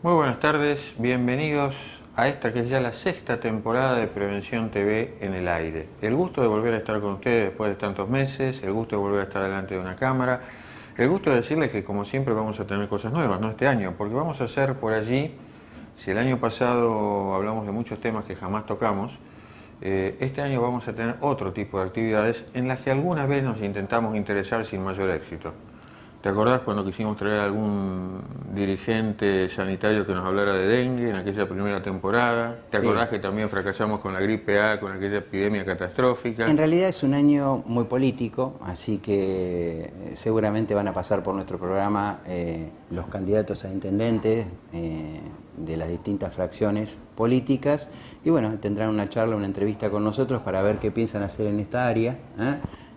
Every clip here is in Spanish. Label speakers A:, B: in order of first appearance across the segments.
A: Muy buenas tardes, bienvenidos a esta que es ya la sexta temporada de Prevención TV en el aire. El gusto de volver a estar con ustedes después de tantos meses, el gusto de volver a estar delante de una cámara, el gusto de decirles que como siempre vamos a tener cosas nuevas, ¿no? Este año, porque vamos a hacer por allí, si el año pasado hablamos de muchos temas que jamás tocamos, este año vamos a tener otro tipo de actividades en las que alguna vez nos intentamos interesar sin mayor éxito. ¿Te acordás cuando quisimos traer a algún dirigente sanitario que nos hablara de dengue en aquella primera temporada? ¿Te acordás que también fracasamos con la gripe A, con aquella epidemia catastrófica?
B: En realidad es un año muy político, así que seguramente van a pasar por nuestro programa los candidatos a intendentes de las distintas fracciones políticas y bueno, tendrán una charla, una entrevista con nosotros para ver qué piensan hacer en esta área,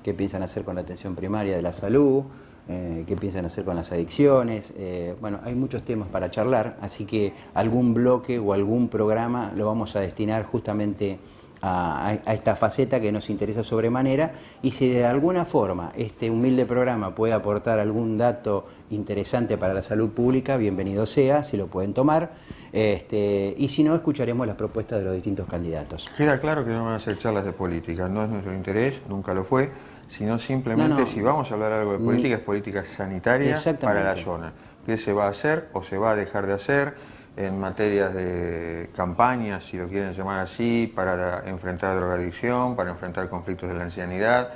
B: qué piensan hacer con la atención primaria de la salud, qué piensan hacer con las adicciones. Bueno, hay muchos temas para charlar, así que algún bloque o algún programa lo vamos a destinar justamente a esta faceta que nos interesa sobremanera, y si de alguna forma este humilde programa puede aportar algún dato interesante para la salud pública, bienvenido sea, si lo pueden tomar, y si no, escucharemos las propuestas de los distintos candidatos.
A: Queda claro que no van a ser charlas de política, no es nuestro interés, nunca lo fue, sino simplemente si vamos a hablar algo de política, es política sanitaria para la zona. ¿Qué se va a hacer o se va a dejar de hacer en materias de campañas, si lo quieren llamar así, para enfrentar drogadicción, para enfrentar conflictos de la ancianidad,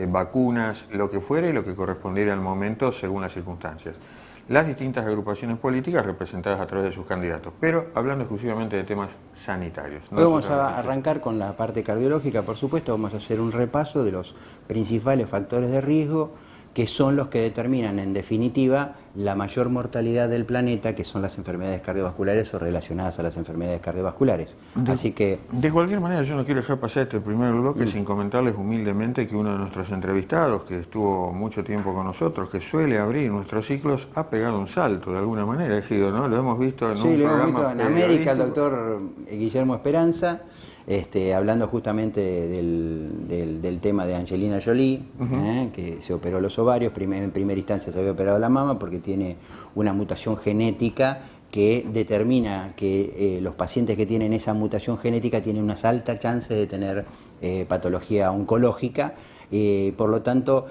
A: vacunas, lo que fuere y lo que correspondiera al momento según las circunstancias? Las distintas agrupaciones políticas representadas a través de sus candidatos, pero hablando exclusivamente de temas sanitarios.
B: Hoy vamos a arrancar con la parte cardiológica, por supuesto. Vamos a hacer un repaso de los principales factores de riesgo, que son los que determinan, en definitiva, la mayor mortalidad del planeta, que son las enfermedades cardiovasculares o relacionadas a las enfermedades cardiovasculares. Así que... De
A: cualquier manera, yo no quiero dejar pasar este primer bloque sin comentarles humildemente que uno de nuestros entrevistados, que estuvo mucho tiempo con nosotros, que suele abrir nuestros ciclos, ha pegado un salto de alguna manera, Egido, ¿no? Lo hemos visto en un programa. Sí, lo hemos visto en
B: América, el doctor Guillermo Esperanza, hablando justamente del tema de Angelina Jolie, que se operó los ovarios, en primera instancia se había operado la mama porque tiene una mutación genética que determina que los pacientes que tienen esa mutación genética tienen unas altas chances de tener patología oncológica. Por lo tanto,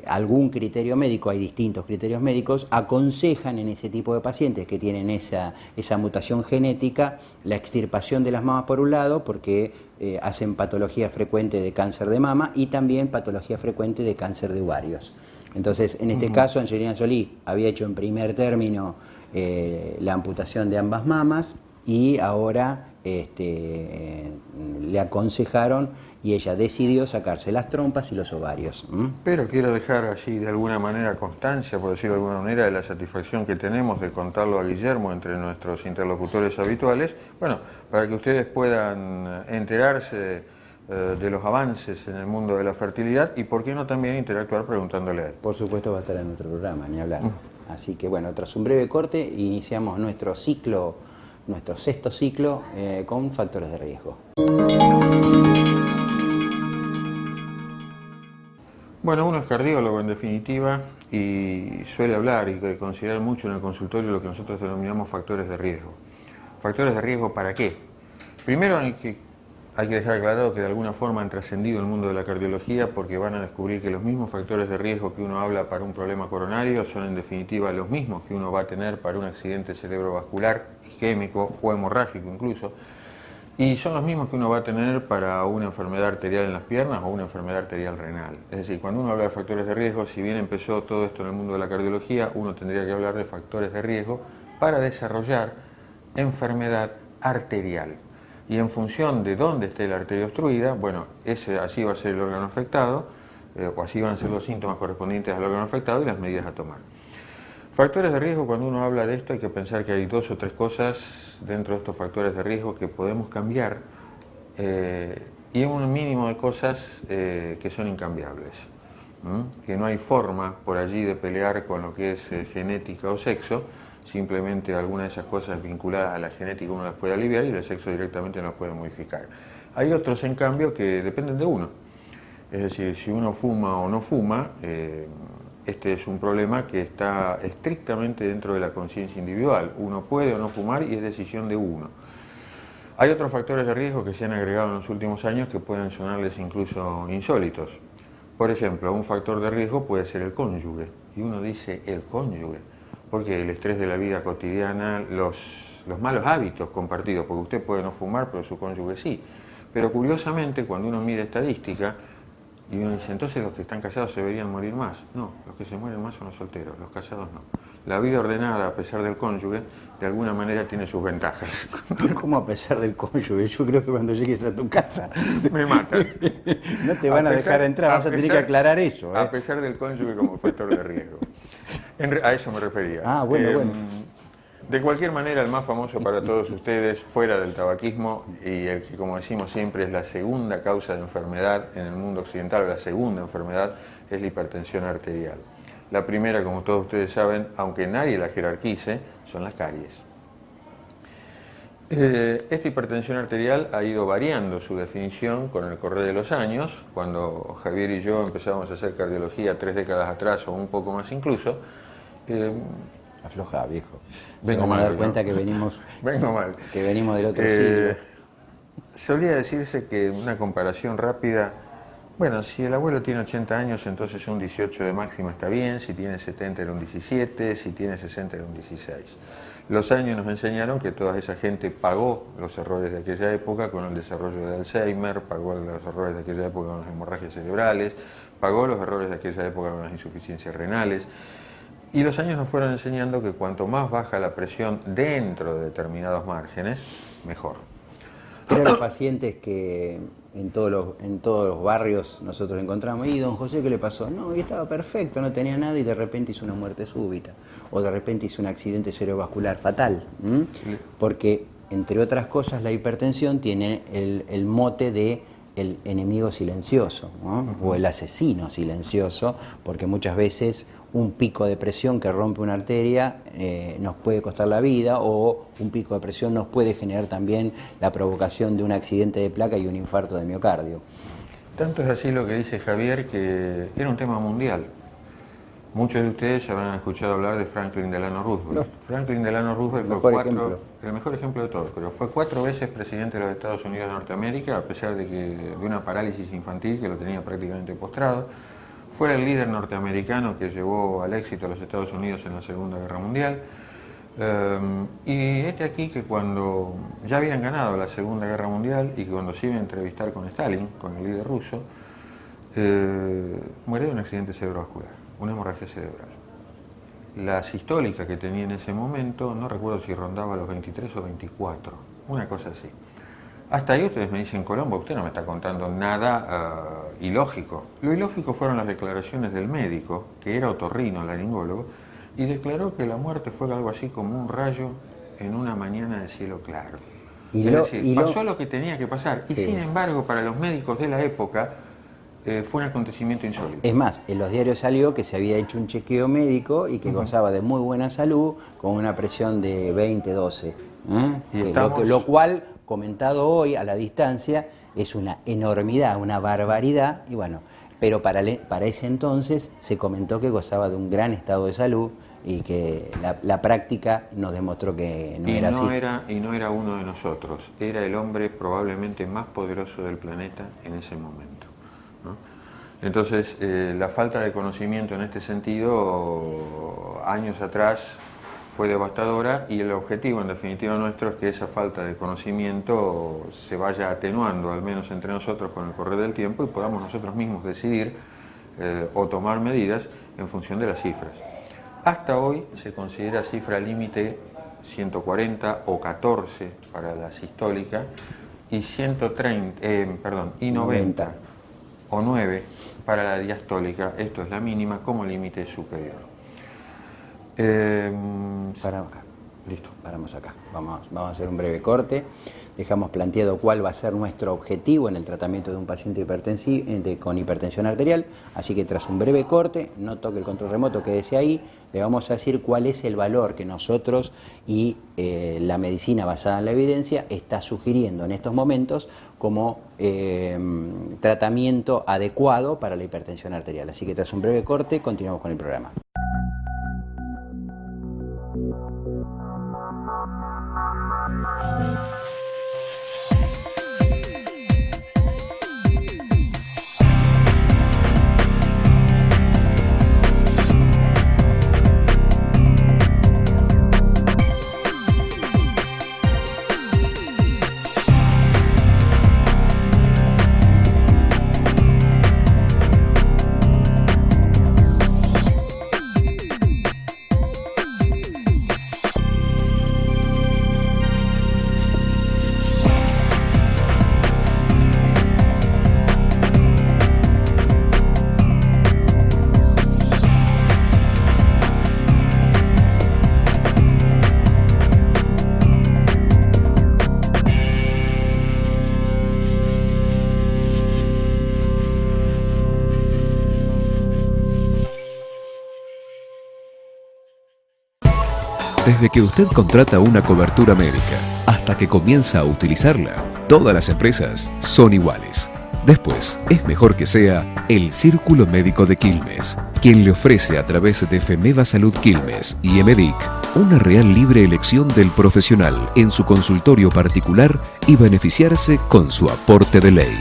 B: algún criterio médico, hay distintos criterios médicos, aconsejan en ese tipo de pacientes que tienen esa mutación genética la extirpación de las mamas por un lado, porque hacen patología frecuente de cáncer de mama y también patología frecuente de cáncer de ovarios. Entonces, en este caso, Angelina Jolie había hecho en primer término la amputación de ambas mamas y ahora le aconsejaron y ella decidió sacarse las trompas y los ovarios.
A: Pero quiero dejar así de alguna manera constancia, por decirlo de alguna manera, de la satisfacción que tenemos de contarlo a Guillermo entre nuestros interlocutores habituales, bueno, para que ustedes puedan enterarse de los avances en el mundo de la fertilidad y por qué no también interactuar preguntándole a él.
B: Por supuesto va a estar en nuestro programa, ni hablar. Así que bueno, tras un breve corte iniciamos nuestro ciclo, nuestro sexto ciclo con factores de riesgo.
A: Bueno, uno es cardiólogo en definitiva y suele hablar y considerar mucho en el consultorio lo que nosotros denominamos factores de riesgo. ¿Factores de riesgo para qué? Primero hay que dejar aclarado que de alguna forma han trascendido el mundo de la cardiología porque van a descubrir que los mismos factores de riesgo que uno habla para un problema coronario son en definitiva los mismos que uno va a tener para un accidente cerebrovascular, isquémico o hemorrágico incluso, y son los mismos que uno va a tener para una enfermedad arterial en las piernas o una enfermedad arterial renal. Es decir, cuando uno habla de factores de riesgo, si bien empezó todo esto en el mundo de la cardiología, uno tendría que hablar de factores de riesgo para desarrollar enfermedad arterial. Y en función de dónde esté la arteria obstruida, bueno, así va a ser el órgano afectado, o así van a ser los síntomas correspondientes al órgano afectado y las medidas a tomar. Factores de riesgo, cuando uno habla de esto hay que pensar que hay 2 o 3 cosas dentro de estos factores de riesgo que podemos cambiar y un mínimo de cosas que son incambiables. Que no hay forma por allí de pelear con lo que es genética o sexo, simplemente algunas de esas cosas vinculadas a la genética uno las puede aliviar y el sexo directamente no las puede modificar. Hay otros en cambio que dependen de uno, es decir, si uno fuma o no fuma, este es un problema que está estrictamente dentro de la conciencia individual. Uno puede o no fumar y es decisión de uno. Hay otros factores de riesgo que se han agregado en los últimos años que pueden sonarles incluso insólitos. Por ejemplo, un factor de riesgo puede ser el cónyuge. Y uno dice el cónyuge, porque el estrés de la vida cotidiana, los malos hábitos compartidos, porque usted puede no fumar, pero su cónyuge sí. Pero curiosamente, cuando uno mira estadística, y uno dice, entonces los que están casados se deberían morir más. No, los que se mueren más son los solteros, los casados no. La vida ordenada, a pesar del cónyuge, de alguna manera tiene sus ventajas.
B: ¿Cómo a pesar del cónyuge? Yo creo que cuando llegues a tu casa
A: me matan.
B: No te van a dejar entrar, vas a tener que aclarar eso.
A: A pesar del cónyuge como factor de riesgo. A eso me refería.
B: Ah, bueno.
A: De cualquier manera, el más famoso para todos ustedes, fuera del tabaquismo, y el que, como decimos siempre, es la segunda causa de enfermedad en el mundo occidental, o la segunda enfermedad, es la hipertensión arterial. La primera, como todos ustedes saben, aunque nadie la jerarquice, son las caries. Esta hipertensión arterial ha ido variando su definición con el correr de los años. Cuando Javier y yo empezamos a hacer cardiología 3 décadas atrás, o un poco más incluso,
B: afloja, viejo.
A: Vengo
B: Se
A: mal,
B: van a dar cuenta que venimos, que venimos del otro siglo.
A: Solía decirse que una comparación rápida, bueno, si el abuelo tiene 80 años, entonces un 18 de máxima está bien, si tiene 70 era un 17, si tiene 60 era un 16. Los años nos enseñaron que toda esa gente pagó los errores de aquella época con el desarrollo de Alzheimer, pagó los errores de aquella época con las hemorragias cerebrales, pagó los errores de aquella época con las insuficiencias renales. Y los años nos fueron enseñando que cuanto más baja la presión dentro de determinados márgenes, mejor.
B: Eran los pacientes que en todos los barrios nosotros encontramos. ¿Y don José qué le pasó? No, y estaba perfecto, no tenía nada y de repente hizo una muerte súbita. O de repente hizo un accidente cerebrovascular fatal. Porque, entre otras cosas, la hipertensión tiene el mote de el enemigo silencioso, ¿no? O el asesino silencioso, porque muchas veces un pico de presión que rompe una arteria nos puede costar la vida, o un pico de presión nos puede generar también la provocación de un accidente de placa y un infarto de miocardio.
A: Tanto es así lo que dice Javier, que era un tema mundial. Muchos de ustedes ya habrán escuchado hablar de Franklin Delano Roosevelt. No. Franklin Delano Roosevelt fue el mejor ejemplo de todos, creo. Fue 4 veces presidente de los Estados Unidos de Norteamérica, a pesar de una parálisis infantil que lo tenía prácticamente postrado. Fue el líder norteamericano que llevó al éxito a los Estados Unidos en la Segunda Guerra Mundial. Y este aquí que cuando ya habían ganado la Segunda Guerra Mundial y que cuando se iba a entrevistar con Stalin, con el líder ruso, muere de un accidente cerebrovascular, una hemorragia cerebral. La sistólica que tenía en ese momento, no recuerdo si rondaba los 23 o 24, una cosa así. Hasta ahí ustedes me dicen, Colombo, usted no me está contando nada ilógico. Lo ilógico fueron las declaraciones del médico, que era otorrinolaringólogo, y declaró que la muerte fue algo así como un rayo en una mañana de cielo claro. Es decir, pasó lo que tenía que pasar. Sí. Y sin embargo, para los médicos de la época, fue un acontecimiento insólito.
B: Es más, en los diarios salió que se había hecho un chequeo médico y que gozaba de muy buena salud, con una presión de 20-12. Lo cual, comentado hoy a la distancia, es una enormidad, una barbaridad, y bueno, pero para ese entonces se comentó que gozaba de un gran estado de salud y que la práctica nos demostró que no era así.
A: Y no era uno de nosotros, era el hombre probablemente más poderoso del planeta en ese momento, ¿no? Entonces, la falta de conocimiento en este sentido, años atrás, fue devastadora, y el objetivo en definitiva nuestro es que esa falta de conocimiento se vaya atenuando, al menos entre nosotros, con el correr del tiempo, y podamos nosotros mismos decidir o tomar medidas en función de las cifras. Hasta hoy se considera cifra límite 140 o 14 para la sistólica y 90 o 9 para la diastólica. Esto es la mínima como límite superior.
B: Listo, paramos acá. Vamos a hacer un breve corte. Dejamos planteado cuál va a ser nuestro objetivo en el tratamiento de un paciente con hipertensión arterial. Así que tras un breve corte, no toque el control remoto, quédese ahí. Le vamos a decir cuál es el valor que nosotros y la medicina basada en la evidencia está sugiriendo en estos momentos como tratamiento adecuado para la hipertensión arterial. Así que tras un breve corte, continuamos con el programa.
C: Desde que usted contrata una cobertura médica hasta que comienza a utilizarla, todas las empresas son iguales. Después, es mejor que sea el Círculo Médico de Quilmes, quien le ofrece a través de Femeva Salud Quilmes y Emedic una real libre elección del profesional en su consultorio particular y beneficiarse con su aporte de ley.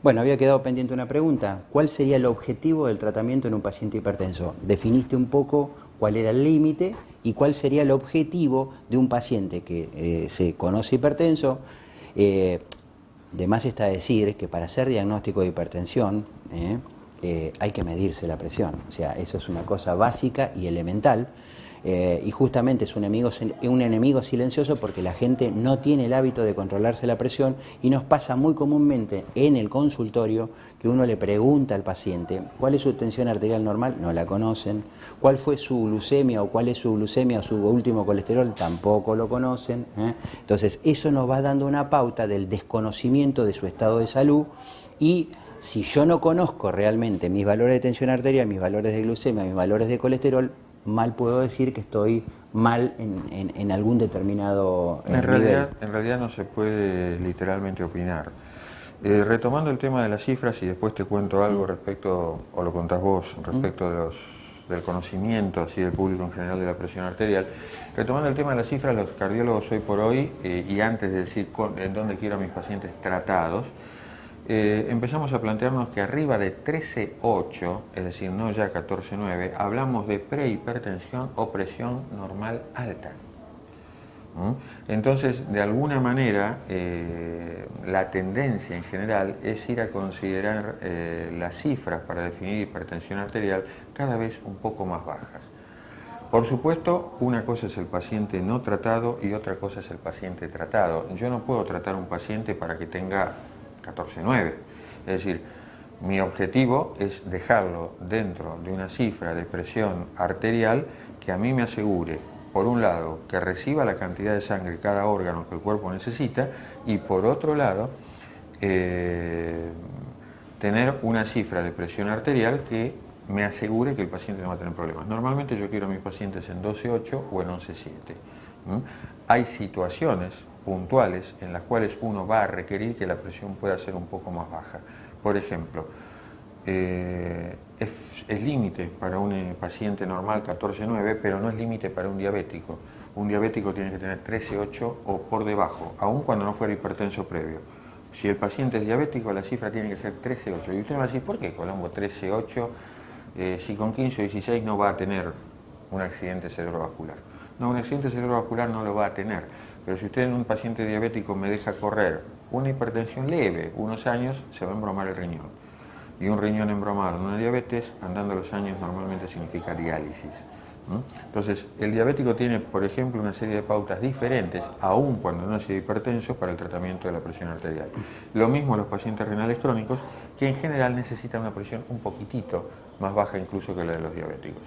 B: Bueno, había quedado pendiente una pregunta. ¿Cuál sería el objetivo del tratamiento en un paciente hipertenso? Definiste un poco cuál era el límite y cuál sería el objetivo de un paciente que se conoce hipertenso. De más está decir que para hacer diagnóstico de hipertensión hay que medirse la presión. O sea, eso es una cosa básica y elemental. Y justamente es un enemigo silencioso porque la gente no tiene el hábito de controlarse la presión y nos pasa muy comúnmente en el consultorio que uno le pregunta al paciente cuál es su tensión arterial normal, no la conocen, cuál fue su glucemia o cuál es su glucemia o su último colesterol, tampoco lo conocen. Entonces eso nos va dando una pauta del desconocimiento de su estado de salud y si yo no conozco realmente mis valores de tensión arterial, mis valores de glucemia, mis valores de colesterol, mal puedo decir que estoy mal en algún determinado nivel.
A: En realidad no se puede literalmente opinar. Retomando el tema de las cifras y después te cuento algo respecto, o lo contás vos, respecto del conocimiento así del público en general de la presión arterial. Retomando el tema de las cifras, los cardiólogos hoy por hoy, y antes de decir en dónde quiero a mis pacientes tratados, empezamos a plantearnos que arriba de 13,8, es decir, no ya 14,9, hablamos de prehipertensión o presión normal alta. Entonces, de alguna manera, la tendencia en general es ir a considerar las cifras para definir hipertensión arterial cada vez un poco más bajas. Por supuesto, una cosa es el paciente no tratado y otra cosa es el paciente tratado. Yo no puedo tratar a un paciente para que tenga 14,9. Es decir, mi objetivo es dejarlo dentro de una cifra de presión arterial que a mí me asegure, por un lado, que reciba la cantidad de sangre cada órgano que el cuerpo necesita y por otro lado, tener una cifra de presión arterial que me asegure que el paciente no va a tener problemas. Normalmente yo quiero a mis pacientes en 12,8 o en 11,7. Hay situaciones puntuales en las cuales uno va a requerir que la presión pueda ser un poco más baja. Por ejemplo, es límite para un paciente normal 14,9, pero no es límite para un diabético. Un diabético tiene que tener 13,8 o por debajo, aun cuando no fuera hipertenso previo. Si el paciente es diabético, la cifra tiene que ser 13,8. Y usted me va a decir, ¿por qué, Colombo, 13,8? Si con 15 o 16 no va a tener un accidente cerebrovascular. No, un accidente cerebrovascular no lo va a tener. Pero si usted en un paciente diabético me deja correr una hipertensión leve, unos años, se va a embromar el riñón. Y un riñón embromado en una diabetes, andando los años, normalmente significa diálisis. Entonces, el diabético tiene, por ejemplo, una serie de pautas diferentes, aun cuando no ha sido hipertenso, para el tratamiento de la presión arterial. Lo mismo los pacientes renales crónicos, que en general necesitan una presión un poquitito más baja incluso que la de los diabéticos.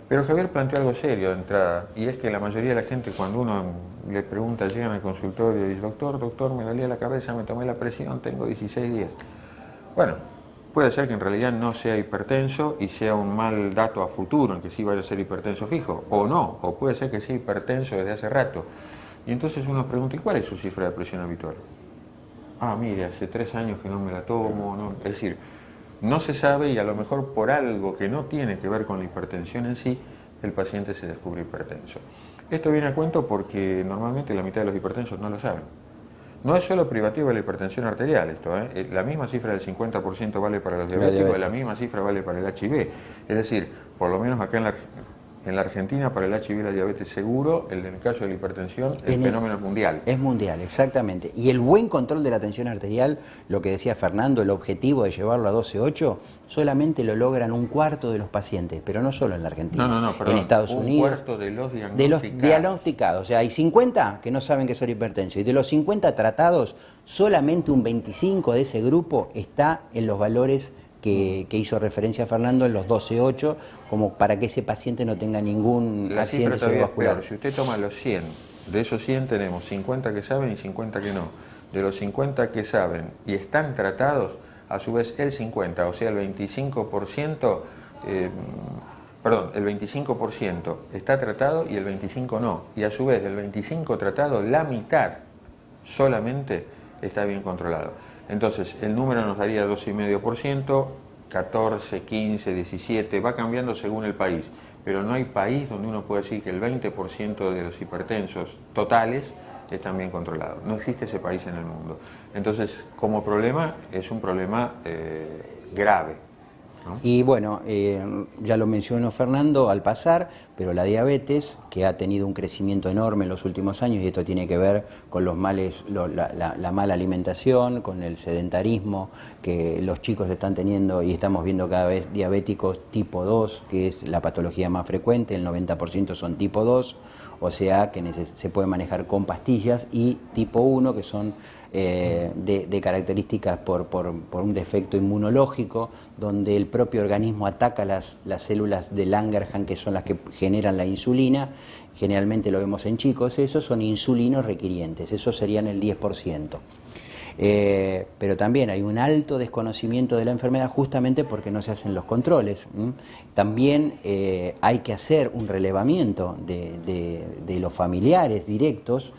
A: Pero Javier planteó algo serio de entrada, y es que la mayoría de la gente, cuando uno le pregunta, llegan al consultorio y dice, doctor, me dolía la cabeza, me tomé la presión, tengo 16 días. Bueno, puede ser que en realidad no sea hipertenso y sea un mal dato a futuro en que sí vaya a ser hipertenso fijo, o no, o puede ser que sea hipertenso desde hace rato. Y entonces uno pregunta, ¿y cuál es su cifra de presión habitual? Ah, mire, hace 3 años que no me la tomo, no. Es decir, no se sabe y a lo mejor por algo que no tiene que ver con la hipertensión en sí, el paciente se descubre hipertenso. Esto viene a cuento porque normalmente la mitad de los hipertensos no lo saben. No es solo privativo de la hipertensión arterial esto, la misma cifra del 50% vale para los diabéticos, la misma cifra vale para el HIV. Es decir, por lo menos acá en la Argentina, para el HIV y la diabetes seguro, en el caso de la hipertensión, el fenómeno es mundial.
B: Es mundial, exactamente. Y el buen control de la tensión arterial, lo que decía Fernando, el objetivo de llevarlo a 12,8, solamente lo logran un cuarto de los pacientes, pero no solo en la Argentina,
A: perdón,
B: en Estados Unidos.
A: Un cuarto de los diagnosticados.
B: De los diagnosticados. O sea, hay 50 que no saben que son hipertensos. Y de los 50 tratados, solamente un 25 de ese grupo está en los valores que hizo referencia Fernando en los 12,8, como para que ese paciente no tenga ningún accidente cerebrovascular.
A: Si usted toma los 100, de esos 100 tenemos 50 que saben y 50 que no. De los 50 que saben y están tratados, a su vez el 50, o sea el 25%, el 25% está tratado y el 25% no. Y a su vez del 25% tratado, la mitad solamente está bien controlado. Entonces, el número nos daría 2,5%, 14, 15, 17, va cambiando según el país, pero no hay país donde uno pueda decir que el 20% de los hipertensos totales están bien controlados. No existe ese país en el mundo. Entonces, como problema, es un problema grave. ¿no?
B: Y bueno, ya lo mencionó Fernando al pasar, pero la diabetes, que ha tenido un crecimiento enorme en los últimos años, y esto tiene que ver con los males, la mala alimentación, con el sedentarismo, que los chicos están teniendo, y estamos viendo cada vez diabéticos tipo 2, que es la patología más frecuente, el 90% son tipo 2, o sea que se puede manejar con pastillas, y tipo 1, que son de características por un defecto inmunológico, donde el propio organismo ataca las células de Langerhans, que son las que generan la insulina. Generalmente lo vemos en chicos, esos son insulinos requirientes, esos serían el 10%. Pero también hay un alto desconocimiento de la enfermedad justamente porque no se hacen los controles. También hay que hacer un relevamiento de los familiares directos,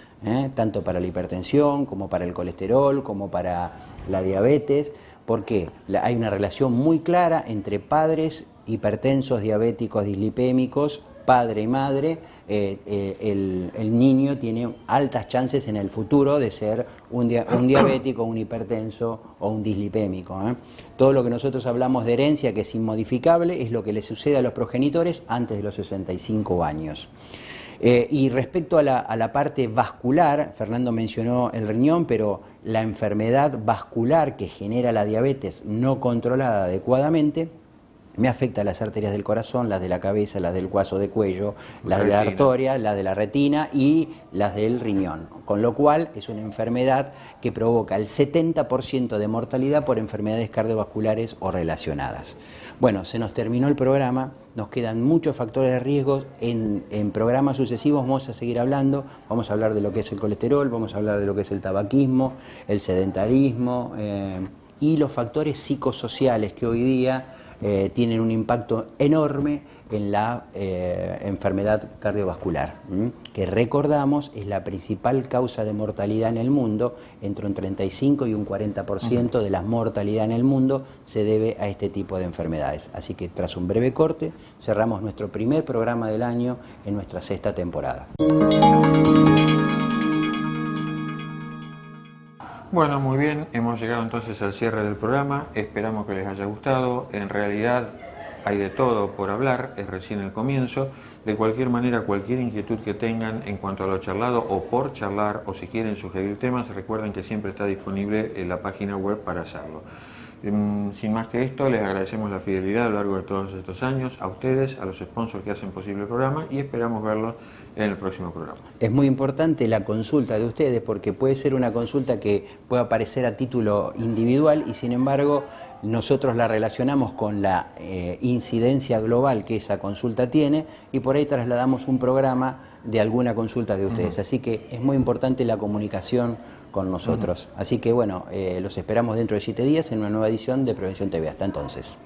B: tanto para la hipertensión como para el colesterol, como para la diabetes, porque hay una relación muy clara entre padres hipertensos, diabéticos, dislipémicos, padre y madre. El niño tiene altas chances en el futuro de ser un diabético, un hipertenso o un dislipémico. Todo lo que nosotros hablamos de herencia, que es inmodificable, es lo que le sucede a los progenitores antes de los 65 años. Y respecto a la parte vascular, Fernando mencionó el riñón, pero la enfermedad vascular que genera la diabetes no controlada adecuadamente me afecta a las arterias del corazón, las de la cabeza, las del hueso de cuello, las de la arteria, las de la retina y las del riñón. Con lo cual es una enfermedad que provoca el 70% de mortalidad por enfermedades cardiovasculares o relacionadas. Bueno, se nos terminó el programa, nos quedan muchos factores de riesgo. En programas sucesivos vamos a seguir hablando, vamos a hablar de lo que es el colesterol, vamos a hablar de lo que es el tabaquismo, el sedentarismo y los factores psicosociales que hoy día tienen un impacto enorme en la enfermedad cardiovascular, que recordamos es la principal causa de mortalidad en el mundo. Entre un 35 y un 40% de la mortalidad en el mundo se debe a este tipo de enfermedades. Así que tras un breve corte cerramos nuestro primer programa del año en nuestra 6ª temporada.
A: Bueno, muy bien, hemos llegado entonces al cierre del programa, esperamos que les haya gustado. En realidad hay de todo por hablar, es recién el comienzo. De cualquier manera, cualquier inquietud que tengan en cuanto a lo charlado o por charlar, o si quieren sugerir temas, recuerden que siempre está disponible en la página web para hacerlo. Sin más que esto, les agradecemos la fidelidad a lo largo de todos estos años, a ustedes, a los sponsors que hacen posible el programa, y esperamos verlos en el próximo programa.
B: Es muy importante la consulta de ustedes, porque puede ser una consulta que pueda aparecer a título individual y sin embargo nosotros la relacionamos con la incidencia global que esa consulta tiene, y por ahí trasladamos un programa de alguna consulta de ustedes. Así que es muy importante la comunicación con nosotros. Así que bueno, los esperamos dentro de 7 días en una nueva edición de Prevención TV. Hasta entonces.